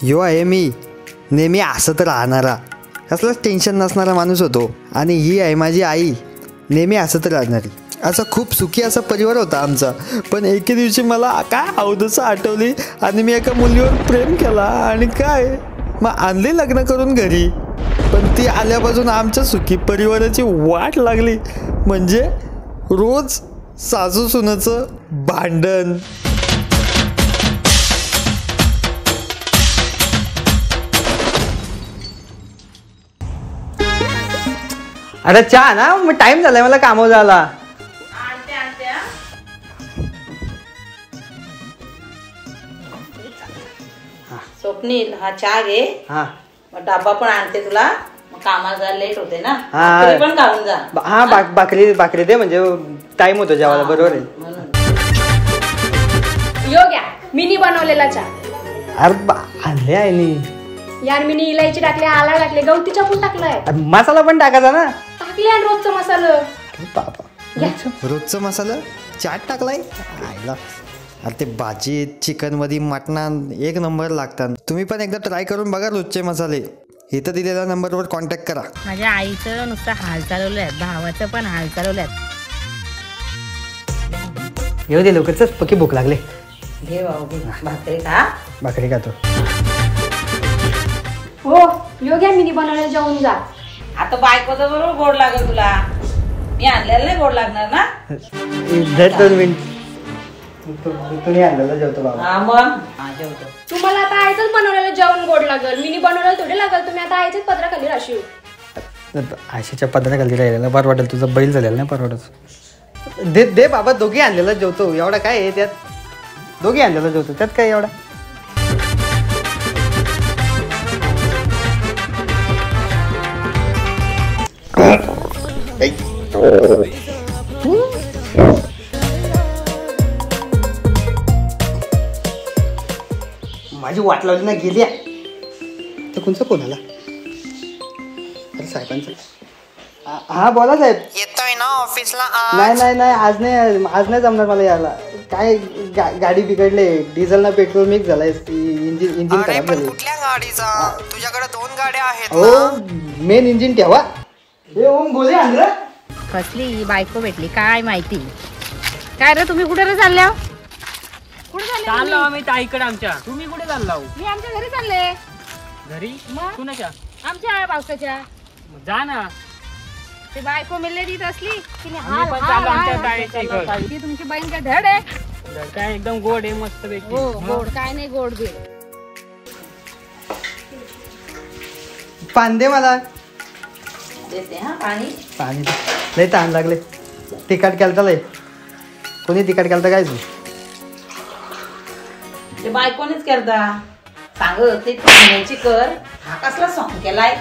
यो आहे मी नेहमी हसत राहणारा, कसलाच टेन्शन नसणारा माणूस होतो. आणि ही आहे माझी आई, नेहमी हसत राहणारी. असं खूप सुखी असा परिवार होता आमचा. पण एके दिवशी मला काय अवधूत आठवली आणि मी एका मुलीवर प्रेम केला आणि काय मग आणली लग्न करून घरी. पण ती आल्यापासून आमच्या सुखी परिवाराची वाट लागली. म्हणजे रोज सासू सुनेचं भांडण. अरे चहा ना, मग टाइम झालाय मला कामावर जायला. स्वप्नील हा चहा घे. हा मग डब्बा पण आणते तुला, मग कामाला जायला लेट होते ना. हा. भाकरी पण खाऊन जा. हा भाकरी दे, म्हणजे टाइम होतो जेवायला. बरोबर आहे. म्हणून यो घ्या मिनी बनवलेला चहा. अरे आणले आहे नी यार मिनी इलायची टाकली, आला टाकले, गवतीच्या पण टाकलाय, मसाला पण टाकायचा ना. टाकले आणि रोजचा मसाला. रोजचं मसाला चाट टाकलाय आईला. अरे ते भाजीत चिकनमध्ये मटणात एक नंबर लागतात. तुम्ही पण एकदा ट्राय करून बघा रोजचे मसाले. इथं दिलेल्या नंबरवर कॉन्टॅक्ट करा. माझ्या आईचं नुसतं हाल चालवलंय, भावाचं पण हाल चालवलंय. येऊ दे लवकरच, पक्की भूक लागले. घे भाऊ घे. भाकरी खा. भाकरी खातो. हो यो घ्या मिनी बनवलेला, जेवून जा. आता बायकोचं बरोबर गोड लागेल तुला. मी आणलेलं नाही गोड लागणार ना. 2 मिनिट. तुम्ही आणलेला जेवतो बाबा. हा मग हा जेवतो. तुम्हाला आता आईचंच बनवलेलं जेवण गोड लागल, मिनी बनवलेलं थोडे लागल. तुम्ही आता आईच्याच पत्राखाली राशीव. आयशीच्या पदार्थाखाली राहिलेला बरं वाटेल. तुझा बैल झालेला नाही परवडत. दे बाबा, दोघी आणलेला जेवतो. एवढा काय आहे त्यात? दोघी आणलेला जेवतो, त्यात काय एवढा. माझी वाट लावली ना गेली. तर कोणचा फोन आला? अरे साहेबांचा. हा बोला साहेब. येतोय ना ऑफिसला? नाही आज नाही जमणार मला यायला. काय गाडी बिघडले, डिझेल ना पेट्रोल मिक्स झालाय, इंजिन खराब झाले. कुठल्या गाडीचा? तुझ्याकडे 2 गाड्या आहेत. हो मेन इंजिन ठेवा. हे ओम गोले आणलं. कसली बायको भेटली काय माहिती. काय रे तुम्ही कुठे रे चालल्या? चाललो आम्ही ताईकडे आमच्या. तुम्ही कुठे चालला? मी आमच्या घरी चालले. घरी? कुणाच्या? आमच्या पावसाच्या. जा ना. ते बायको मिळले देत असली की आम्ही पण चाललो आमच्या ताईच्या इकडे. ती तुमची बहीण काय धड आहे? काय एकदम गोड आहे, मस्त पैकी. हो गोड काय नाही, गोड घे. पान दे मला. देते हा पाणी. लय ताण लागले. तिखट केलता लय. कोणी तिखट केलता काय? ते बायकोनेच करता. सांगत ते महिन्याची कर. हा कसला सॉंग केलाय?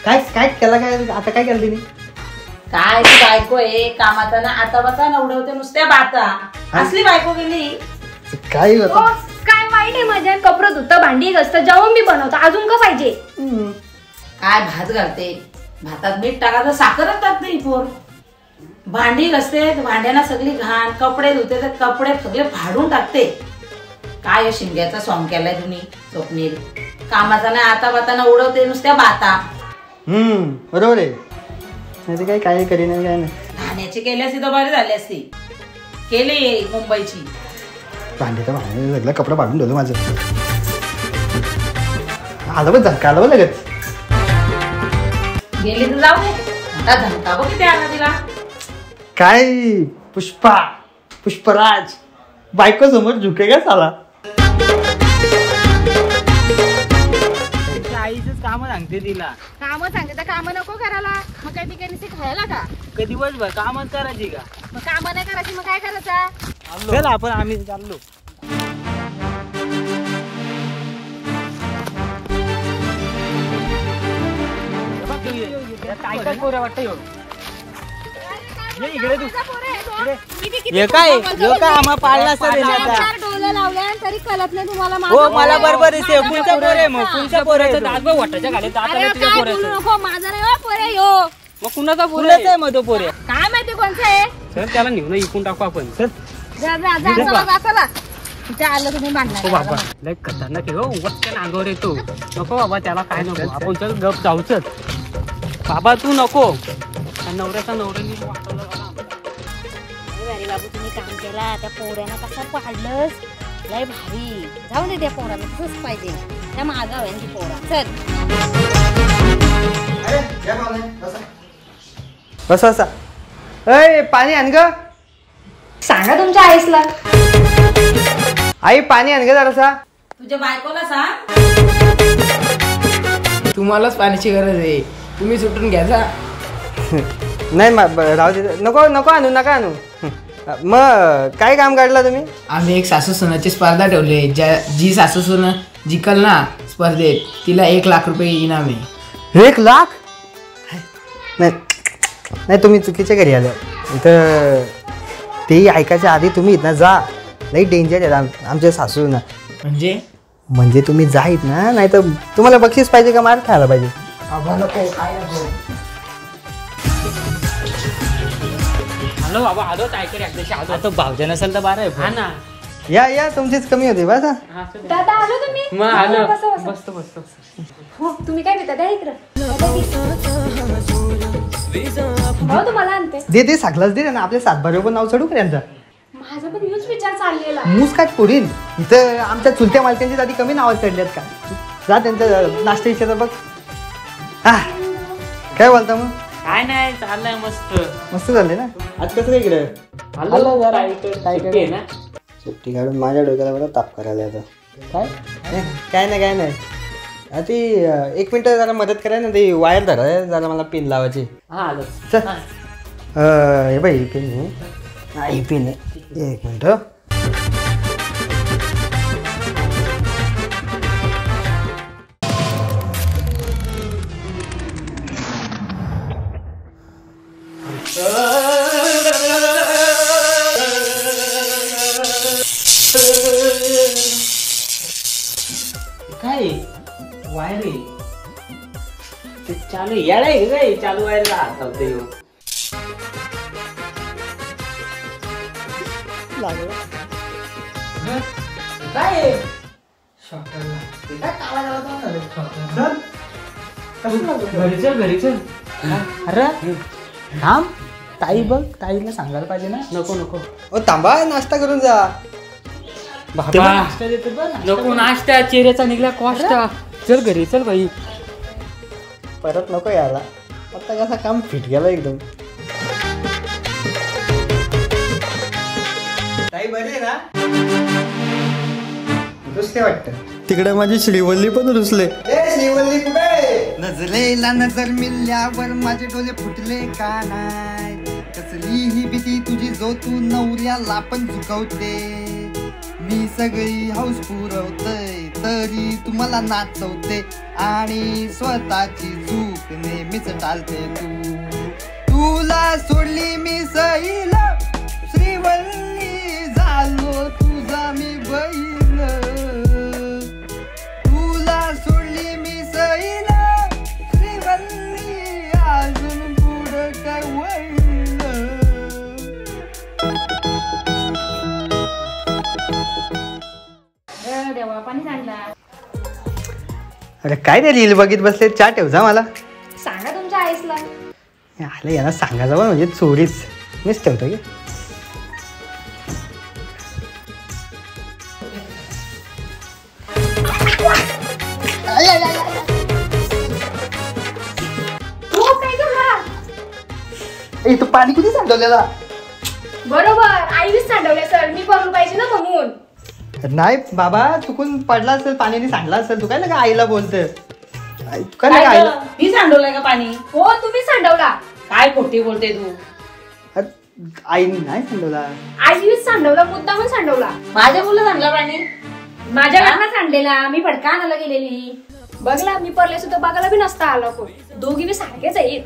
काय केला? काय आता काय केलं तिने? काय ती बायको आहे कामाचा ना, आता बसा ना उडवते नुसत्या बाता. असली बायको गेली. काय हो, काय वाईट आहे माझ्या? कपडे धुतं, भांडी घासतं, जेवण बी बनवतं, अजून का पाहिजे? काय भात घालते, भातात मीठ टाकायचं, साखरच टाकते ही पोर. भांडी घासते, भांड्यांना सगळी घाण. कपडे धुते तर कपडे सगळे फाडून टाकते. काय शिंग्याचा सॉंग केलाय तुम्ही स्वप्नील? कामाचा ना आता बाताना उडवते नुसत्या बाता. बरोबर आहे. नाही काय काय करीन काय नाही. ठाण्याची केली असती तर बरी झाली असती. केली मुंबईची. भांडी तर भांडी सगळं कपडे पाडून ठेवलं माझं. आलं पण झटका आलं लगेच. गेली तर जाऊ दे. आता धमका बघ किती आला तिला. काय पुष्पराज बायको समोर झुकेगा साला. आईच काम सांगते तिला. काम सांगते तर काम नको करायला. मग काय ती खायला का? कधी दिवसभर कामच करायची का? मग काम नाही करायची मग काय करायचं? चल आपण आम्ही चाललो. काय पोऱ्या वाटतं इकडे तू. हे काय आम्हा पाळला सर. तरी कळत नाही तुम्हाला? हो मला बरोबर आहे. कोणत्या पोरे मग कोणत्या पोऱ्याचं दात बघ वाटायच्या घाले दात तुझ्या पोऱ्याचं. माझा नाही पोरे यो. मग कुणाचा पोऱ्याच आहे मग तो पोऱ्या? काय माहिती कोणचं आहे? सर त्याला नेऊन इकून टाकू आपण. सर जा. तिथे आलं तुम्ही भांडणार हो बाबा लय खतरनाक आहे हो वचकन अंगावर येतो नको बाबा त्याला काय नको आपण चल गप जाऊच बाबा तू नको नवऱ्याचा नवऱ्याने वाटवलं भारी बाबू तुम्ही काम केला त्या पोऱ्यांना कसं पाडलंस लय भारी जाऊन दे त्या पोराला तसंच पाहिजे त्या मागाव आहे ती पोरा चल बस असा अय पाणी आण ग सांगा तुमच्या आईसला. आई पाणी आण ग जरासा. तुझ्या बायकोला सांग तुम्हालाच पाण्याची गरज आहे तुम्ही सुटून घ्या जा. नाही राहू दे नको नको आणू नका आणू मग काय काम काढला तुम्ही. आम्ही एक सासू सुनाची स्पर्धा ठेवली जी सासू सुन जिंकल ना स्पर्धेत तिला 1 लाख रुपये इनाम आहे. 1 लाख नाही नाही तुम्ही चुकीच्या घरी आले इथं तेही ऐकायच्या आधी तुम्ही इथनं जा लई डेंजर आहे आमच्या सासू ना म्हणजे तुम्ही जा इथ ना नाही तर तुम्हाला बक्षीस पाहिजे का मार खायला पाहिजे. हॅलो बाबा आलो ऐकले एकदाशी आलो आता भावजा नसेल तर बारा आहे हा ना या तुमचीच कमी होती बस. दादा आलो तुम्ही. मग आलो बसा, बसा. बसतो बसतो हो तुम्ही काय देता द्या इकडं. भाऊ तुम्हाला आणते. दे साखलाच दे ना आपल्या सातबारे पण नाव चढू का त्यांचा. माझा पण ह्योच विचार चाललेला. मूस काय पुढील इथं आमच्या चुलत्या मालक्यांची आधी कमी नावं चढल्यात का. जा त्यांचा नाश्ता विचारता बघ. काय बोलता मग. काय नाही चाललंय मस्त मस्त झाले ना आज कसं काय इकडे आलो जरा सुट्टी आहे ना सुट्टी काढून माझ्या डोक्याला बरं ताप करायला आता. काय नाही ती 1 मिनिट जरा मदत करा ना ती वायर धरा जरा मला पिन लावायची. हा आलो चल हे बाई पिन आहे ही पिन आहे 1 मिनिट. काय वायर आहे ते चालू याड आहे काय चालू वायरला हात लावते ह्यो. काय घरी चल अरे थांब ताई बघ ताईला सांगायला पाहिजे ना. ओ थांबा नाश्ता करून जा. बाबा नको नाश्ता चेहऱ्याचा निघला कॉस्टा चल घरी चल बाई. परत नको यायला आता कसा काम फिट गेला एकदम. ताई बरी आहे ना. रुसले वाटतं तिकडे माझी श्रीवल्ली पण रुसले. श्रीवल्ली कुठे. नजरेला नजर मिळल्यावर माझे डोळे फुटले का नाही. कसली ही भीती तुझी जो तू नवऱ्याला पण चुकवते. मी सगळी हौस पुरवतय तरी तुम्हाला नाचवते आणि स्वतःची चूक नेहमीच टाळते तुला सोडली मी सईला श्रीवल्ली झालो तुझा मी बहीण. तुला सोडली मी सईला श्रीवल्ली अजून पुढं काय वळलं. देवा पाणी सांडला. अरे काय नाही रील बघित बसले चहा ठेव जा मला. सांगा तुमच्या आईसला. आलं यांना सांगायचं पण म्हणजे चोरीच मीच ठेवतो की. तू पाणी कुठे सांडवलेला. बरोबर आईनेच सांडवले सर मी भरलं पाहिजे ना म्हणून. नाही बाबा चुकून पडला असेल पाण्याने सांडला असेल. तू काय ना आईला बोलते. काय गं? मी सांडवलंय का पाणी. हो तुम्ही सांडवला. काय खोटी बोलते तू. आईने नाही सांडवला. आईनेच सांडवला मुद्दामून सांडवला. माझ्या मुलं सांडलं पाणी. माझ्या लग्नात सांडलेला मी फडका आणायला गेलेली. बघला मी परले सुद्धा बघायला बी नसता आला कोण. दोघी बी सारखेच आहेत.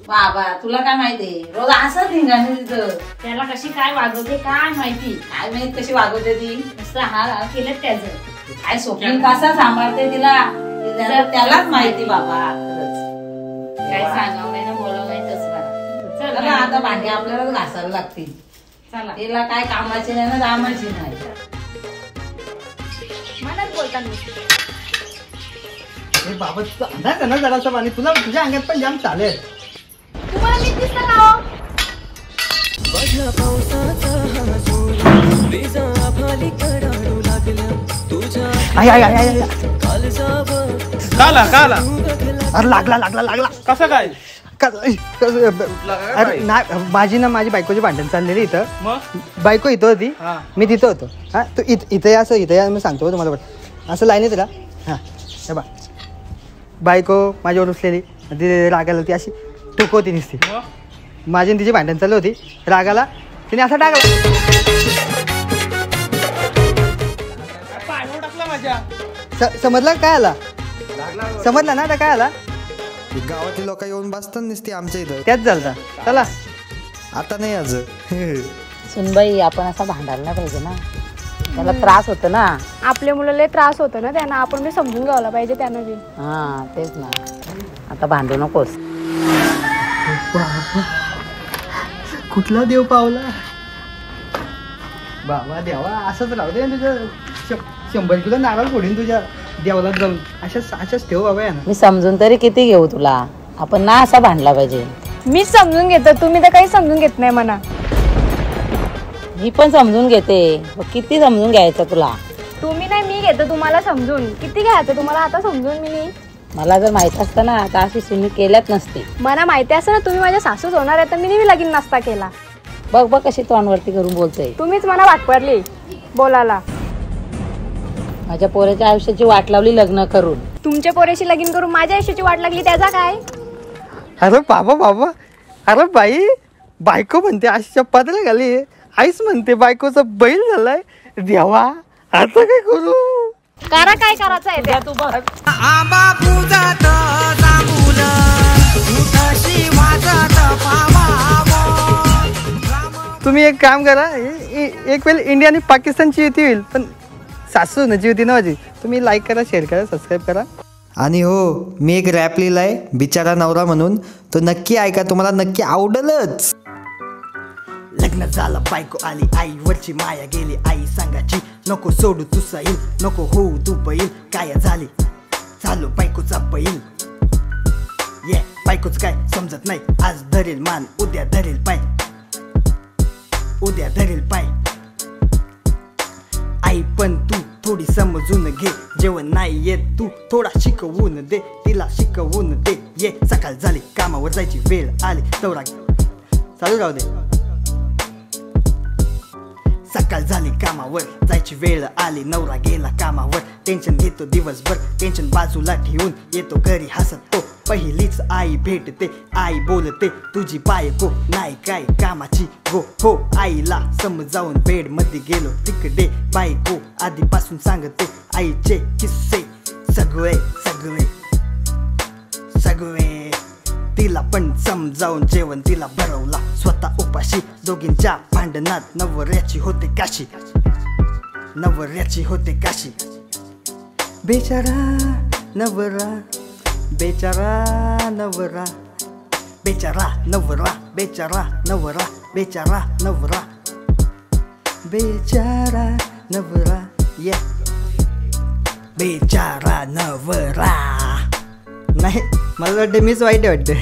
बाबा तुला काय माहिती रोज असं धिंगाणे तिथं. त्याला कशी काय वागवते काय माहिती. काय माहित कशी वागवते ती. नुसतं हा केलं त्याचं. काय स्वप्न कसा सांभाळते तिला त्यालाच माहिती बाबा. काय सांगावं नाही ना बोलावं नाही तसं. चला आता भांडी आपल्यालाच घासायला लागतील. चला तिला काय कामाची नाही ना दामाची नाही. बोलताना. बाबा तुझा अंदाज आहे ना जरासा पाणी तुला तुझ्या अंगात पण जाम चालेल. तुम्हाला नीट दिसतं का हो? काला अरे लागला कसं काय अरे नाही माझी बायकोची भांडण चाललेली इथं. मग बायको इथं होती हा. मी तिथं होतो. हा तू इथे या मी सांगतो तुम्हाला पण असं लाईन येते ना. हां हे बा बायको माझ्यावर उचलेली ती रागाला ती अशी टोकवती नुसती. माझी आणि तिची भांडण चालू होती. रागाला तिने असं टाकला. समजला काय आला समजला ना आता काय आला. गावातील लोक येऊन बसतात नसते आमच्या इथं. त्याच झालता. चला आता नाही आज. सुनबाई आपण असा भांडायला नाही पाहिजे ना, त्याला त्रास होतो ना. आपल्या मुलाला त्रास होतो ना त्यांना, आपण बी समजून घ्यायला पाहिजे त्यांना बी. हा तेच ना, आता भांडू नकोस. कुठला देव पावला बाबा देवा. असंच राहू दे तुझ्या 100 किलो नारळ फोडीन तुझ्या देवाला जाऊन. अशाच ठेव बाबा. मी समजून तरी किती घेऊ तुला, आपण ना असा भांडला पाहिजे. मीच समजून घेतो, तुम्ही तर काही समजून घेत नाही म्हणा. मी पण समजून घेते, किती समजून घ्यायचं तुला. तुम्ही नाही मी घेतो तुम्हाला समजून. किती घ्यायचं तुम्हाला आता समजून. मी मला जर माहित असतं ना आता अशी सुनी केल्याच नसते. मला माहिती असं ना तुम्ही माझ्या सासूच होणार आहे तर मी नेहमी लगीन नसता केला. बघ कशी तोंडवरती करून बोलतोय. तुम्हीच मला वाट पडली बोलायला. माझ्या पोराच्या आयुष्याची वाट लावली लग्न करून. तुमच्या पोऱ्याशी लगीन करून माझ्या आयुष्याची वाट लागली त्याचा काय. अरे बाबा अरे बायको म्हणते अशी चप्पातला घाली. आईच म्हणते बायकोचा बैल झालाय. देवा आता काय करू. करा काय करायचं आहे ते. तू बघ तुम्ही एक काम करा. एक वेळ इंडिया आणि पाकिस्तानची युती होईल पण सासू नची युती नव्हती. तुम्ही लाईक करा, शेअर करा, सबस्क्राईब करा. आणि हो मी एक रॅप लिहिलाय बिचारा नवरा म्हणून, तो नक्की ऐका, तुम्हाला नक्की आवडेलच. लग्न झालं बायको आली आईवरची माया गेली. आई सांगायची नको सोडू तू सैल, नको होऊ तू बैल. काय झाली चालू बायकोचा बैल. ये बायकोच काय समजत नाही. आज धरेल मान उद्या धरेल पाय, उद्या धरेल पाय. आई पण तू थोडी समजून घे. जेवण नाही येत तू थोडा शिकवून दे, तिला शिकवून दे. ये सकाळ झाली कामावर जायची वेळ आली. नवरा चालू राहू दे. सकाळ झाली कामावर जायची वेळ आली. नवरा गेला कामावर. टेन्शन घेतो दिवसभर, टेन्शन बाजूला ठेवून येतो घरी हसत तो. पहिलीच आई भेटते, आई बोलते तुझी बायको नाही काय कामाची गो. हो आईला समजावून बेड मध्ये गेलो तिकडे. बायको आधीपासून सांगते आईचे किस्से सगळे सगळे सगळे. तिला पण समजावून जेवण तिला भरवला. स्वतः उपाशी दोघींच्या भांडणात नवऱ्याची होते काशी, नवऱ्याची होते काशी. बेचारा नवरा, बेचारा नवरा, बेचारा नवरा, बेचारा नवरा, बेचारा नवरा, बेचारा नवरा. ये बेचारा नवरा. नाही मला वाटतं मीच वाईट वाटतं.